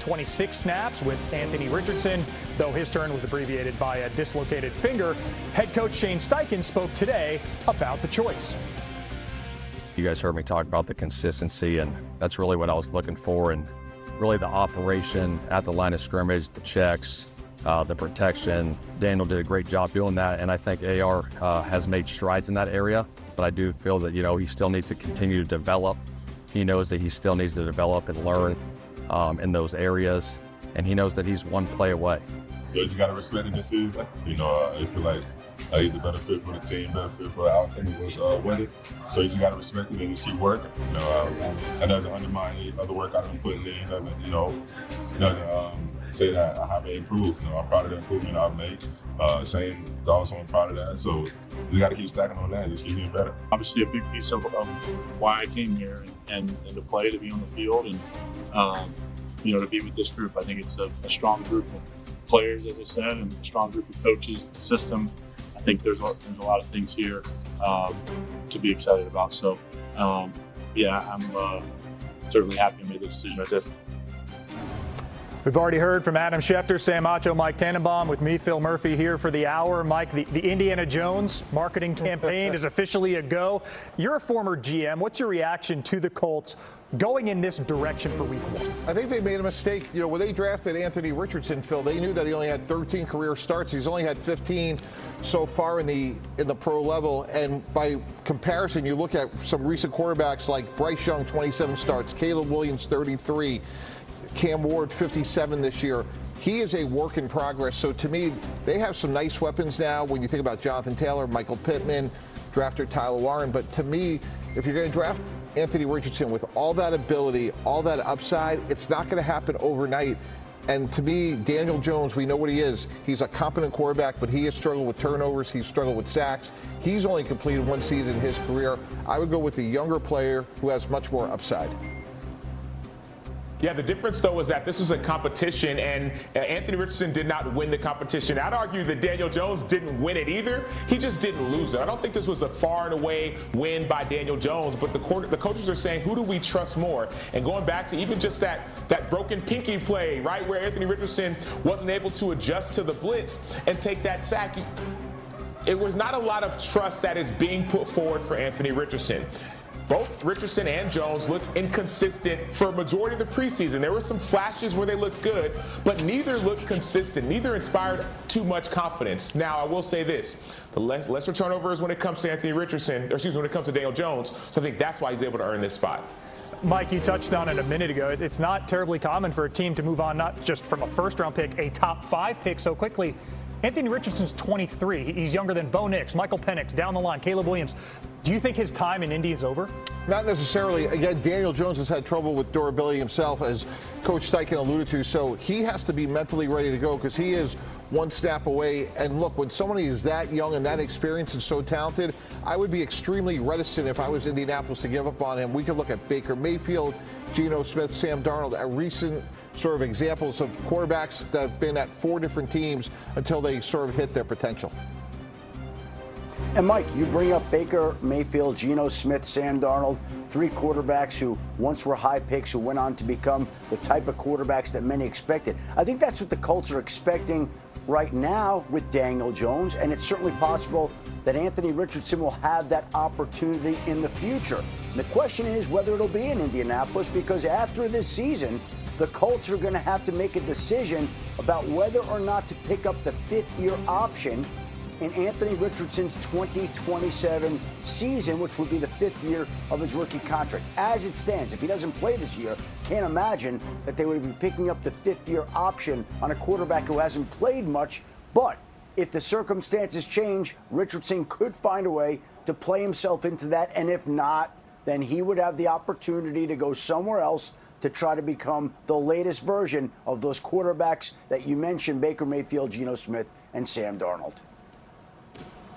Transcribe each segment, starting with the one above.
26 snaps with Anthony Richardson, though his turn was abbreviated by a dislocated finger. Head coach Shane Steichen spoke today about the choice. You guys heard me talk about the consistency, and that's really what I was looking for, and really the operation at the line of scrimmage, the checks, the protection. Daniel did a great job doing that, and I think AR has made strides in that area, but I do feel that, he still needs to continue to develop. He knows that he still needs to develop and learn in those areas, and he knows that he's one play away. Yeah, you got to respect the decision. I feel like he's a better fit for the team, better fit for the outcome. He was winning, so you just got to respect it and just keep working. That doesn't undermine any other work I've been putting in. Doesn't say that I haven't improved. I'm proud of the improvement I've made. Shane is also proud of that. So you got to keep stacking on that and just keep getting better. Obviously, a big piece of why I came here and to play, to be on the field, and to be with this group. I think it's a strong group of players, as I said, and a strong group of coaches, the system. I think there's a lot of things here to be excited about. So, I'm certainly happy I made the decision I did. We've already heard from Adam Schefter, Sam Acho, Mike Tannenbaum. With me, Phil Murphy, here for the hour. Mike, the Indiana Jones marketing campaign is officially a go. You're a former GM. What's your reaction to the Colts going in this direction for Week 1? I think they made a mistake. When they drafted Anthony Richardson, Phil, they knew that he only had 13 career starts. He's only had 15 so far in the pro level. And by comparison, you look at some recent quarterbacks like Bryce Young, 27 starts, Caleb Williams, 33. Cam Ward, 57 this year. He is a work in progress. So to me, they have some nice weapons now when you think about Jonathan Taylor, Michael Pittman, drafter Tyler Warren. But to me, if you're going to draft Anthony Richardson with all that ability, all that upside, it's not going to happen overnight. And to me, Daniel Jones, we know what he is. He's a competent quarterback, but he has struggled with turnovers. He's struggled with sacks. He's only completed one season in his career. I would go with the younger player who has much more upside. Yeah, the difference, though, is that this was a competition, and Anthony Richardson did not win the competition. I'd argue that Daniel Jones didn't win it either. He just didn't lose it. I don't think this was a far and away win by Daniel Jones, but the coaches are saying, who do we trust more? And going back to even just that broken pinky play, right, where Anthony Richardson wasn't able to adjust to the blitz and take that sack. It was not a lot of trust that is being put forward for Anthony Richardson. Both Richardson and Jones looked inconsistent for a majority of the preseason. There were some flashes where they looked good, but neither looked consistent. Neither inspired too much confidence. Now, I will say this. The lesser turnovers when it comes to when it comes to Daniel Jones. So I think that's why he's able to earn this spot. Mike, you touched on it a minute ago. It's not terribly common for a team to move on, not just from a first-round pick, a top 5 pick so quickly. Anthony Richardson's 23. He's younger than Bo Nix, Michael Penix, down the line, Caleb Williams. Do you think his time in Indy is over? Not necessarily. Again, Daniel Jones has had trouble with durability himself, as Coach Steichen alluded to. So he has to be mentally ready to go because he is one snap away. And look, when somebody is that young and that experienced and so talented, I would be extremely reticent if I was Indianapolis to give up on him. We could look at Baker Mayfield, Geno Smith, Sam Darnold, at recent sort of examples of quarterbacks that have been at 4 different teams until they sort of hit their potential. And Mike, you bring up Baker Mayfield, Geno Smith, Sam Darnold, 3 quarterbacks who once were high picks, who went on to become the type of quarterbacks that many expected. I think that's what the Colts are expecting right now with Daniel Jones, and it's certainly possible that Anthony Richardson will have that opportunity in the future. And the question is whether it'll be in Indianapolis, because after this season, the Colts are going to have to make a decision about whether or not to pick up the 5th-year option in Anthony Richardson's 2027 season, which would be the 5th year of his rookie contract. As it stands, if he doesn't play this year, can't imagine that they would be picking up the 5th-year option on a quarterback who hasn't played much. But if the circumstances change, Richardson could find a way to play himself into that. And if not, then he would have the opportunity to go somewhere else to try to become the latest version of those quarterbacks that you mentioned, Baker Mayfield, Geno Smith, and Sam Darnold.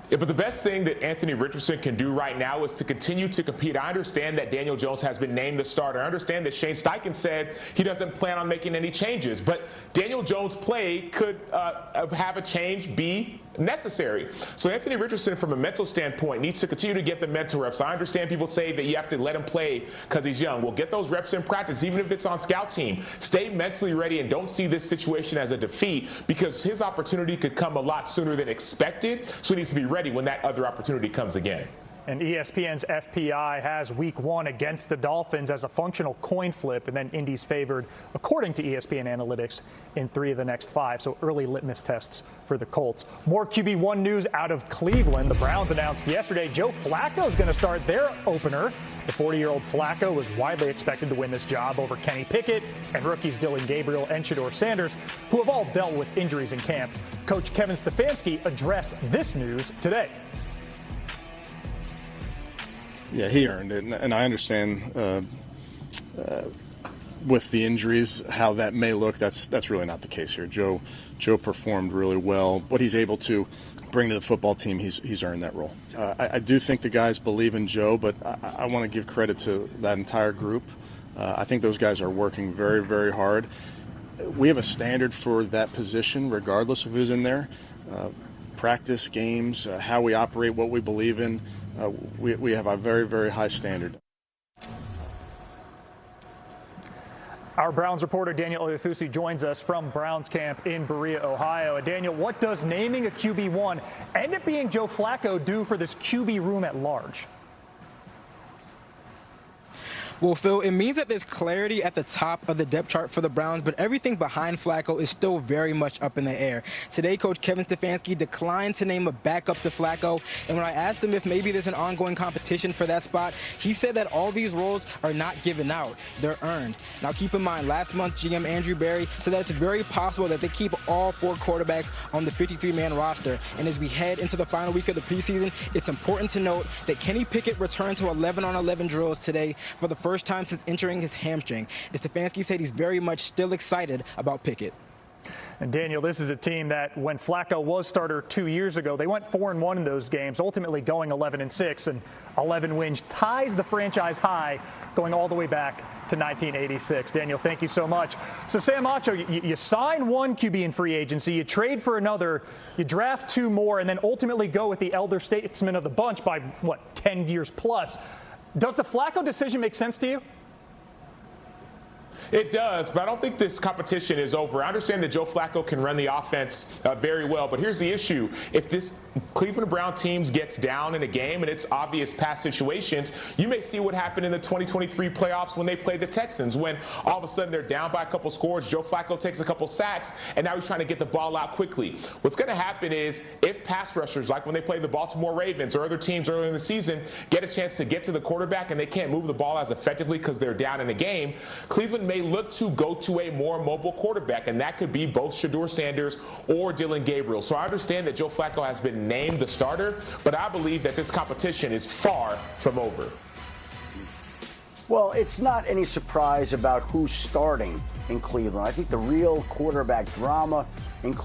Yeah, but the best thing that Anthony Richardson can do right now is to continue to compete. I understand that Daniel Jones has been named the starter. I understand that Shane Steichen said he doesn't plan on making any changes. But Daniel Jones' play could have a change be necessary. So Anthony Richardson, from a mental standpoint, needs to continue to get the mental reps. I understand people say that you have to let him play because he's young. Well, get those reps in practice, even if it's on scout team. Stay mentally ready and don't see this situation as a defeat, because his opportunity could come a lot sooner than expected. So he needs to be ready when that other opportunity comes again. And ESPN's FPI has week 1 against the Dolphins as a functional coin flip, and then Indy's favored, according to ESPN Analytics, in 3 of the next 5. So early litmus tests for the Colts. More QB1 news out of Cleveland. The Browns announced yesterday Joe Flacco is going to start their opener. The 40-year-old Flacco was widely expected to win this job over Kenny Pickett and rookies Dylan Gabriel and Shedeur Sanders, who have all dealt with injuries in camp. Coach Kevin Stefanski addressed this news today. Yeah, he earned it, and I understand with the injuries how that may look. That's really not the case here. Joe performed really well. What he's able to bring to the football team, he's earned that role. I do think the guys believe in Joe, but I want to give credit to that entire group. I think those guys are working very, very hard. We have a standard for that position, regardless of who's in there. Practice, games, how we operate, what we believe in. We have a very, very high standard. Our Browns reporter Daniel Oyefusi joins us from Browns camp in Berea, Ohio. Daniel, what does naming a QB1 end up being Joe Flacco do for this QB room at large? Well, Phil, it means that there's clarity at the top of the depth chart for the Browns, but everything behind Flacco is still very much up in the air. Today, Coach Kevin Stefanski declined to name a backup to Flacco, and when I asked him if maybe there's an ongoing competition for that spot, he said that all these roles are not given out, they're earned. Now, keep in mind, last month, GM Andrew Berry said that it's very possible that they keep all 4 quarterbacks on the 53-man roster, and as we head into the final week of the preseason, it's important to note that Kenny Pickett returned to 11-on-11 drills today for the first time since injuring his hamstring. And Stefanski said he's very much still excited about Pickett. And Daniel, this is a team that when Flacco was starter 2 years ago, they went 4-1 in those games, ultimately going 11-6, and 11 wins ties the franchise high going all the way back to 1986. Daniel, thank you so much. So Sam Acho, you sign one QB in free agency, you trade for another, you draft 2 more, and then ultimately go with the elder statesman of the bunch by, 10 years plus. Does the Flacco decision make sense to you? It does, but I don't think this competition is over. I understand that Joe Flacco can run the offense very well, but here's the issue. If this Cleveland Brown team gets down in a game and it's obvious past situations, you may see what happened in the 2023 playoffs when they played the Texans, when all of a sudden they're down by a couple scores, Joe Flacco takes a couple sacks, and now he's trying to get the ball out quickly. What's going to happen is if pass rushers, like when they played the Baltimore Ravens or other teams earlier in the season, get a chance to get to the quarterback and they can't move the ball as effectively because they're down in a game, Cleveland may look to go to a more mobile quarterback, and that could be both Shedeur Sanders or Dylan Gabriel. So I understand that Joe Flacco has been named the starter, but I believe that this competition is far from over. Well, it's not any surprise about who's starting in Cleveland. I think the real quarterback drama in Cleveland